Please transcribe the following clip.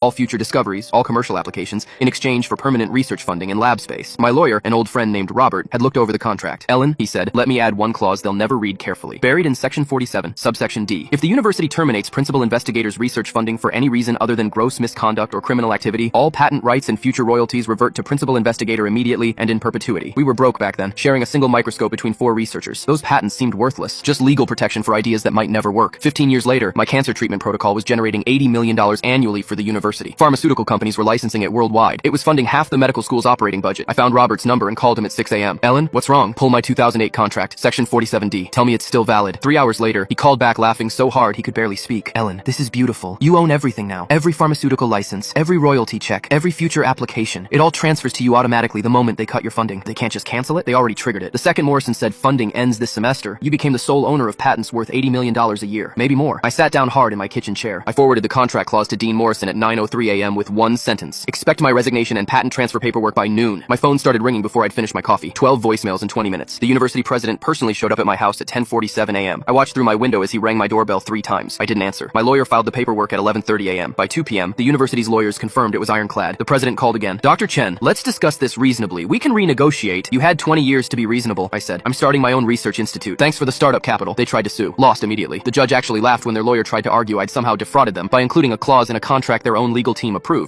all future discoveries, all commercial applications, in exchange for permanent research funding and lab space. My lawyer, an old friend named Robert, had looked over the contract. Ellen, he said, let me add one clause they'll never read carefully. Buried in Section 47, subsection D. If the university terminates principal investigators' research funding for any reason other than gross misconduct or criminal activity, all patent rights and future royalties revert to principal investigator immediately and in perpetuity. We were broke back then, sharing a single microscope between 4 researchers. Those patents seemed worthless, just legal protection for ideas that might never work. 15 years later, my cancer treatment protocol was generating $80 million annually for the university. Pharmaceutical companies were licensing it worldwide. It was funding half the medical school's operating budget. I found Robert's number and called him at 6 a.m. Ellen, what's wrong? Pull my 2008 contract, Section 47D. Tell me it's still valid. 3 hours later, he called back laughing so hard he could barely speak. Ellen, this is beautiful. You own everything now. Every pharmaceutical license, every royalty check, every future application. It all transfers to you automatically the moment they cut your funding. They can't just cancel it. They already triggered it. The second Morrison said funding ends this semester, you became the sole owner of patents worth $80 million a year. Maybe more. I sat down hard in my kitchen chair. I forwarded the contract clause to Dean Morrison at 9:03 a.m. with one sentence. Expect my resignation and patent transfer paperwork by noon. My phone started ringing before I'd finished my coffee. 12 voicemails in 20 minutes. The university president personally showed up at my house at 10:47 a.m. I watched through my window as he rang my doorbell 3 times. I didn't answer. My lawyer filed the paperwork at 11:30 a.m. By 2 p.m., the university's lawyers confirmed it was ironclad. The president called again. Dr. Chen, let's discuss this reasonably. We can renegotiate. You had 20 years to be reasonable, I said. I'm starting my own research institute. Thanks for the startup capital. They tried to sue. Lost immediately. The judge actually laughed when their lawyer tried to argue I'd somehow defrauded them by including a clause in a contract their own legal team approved.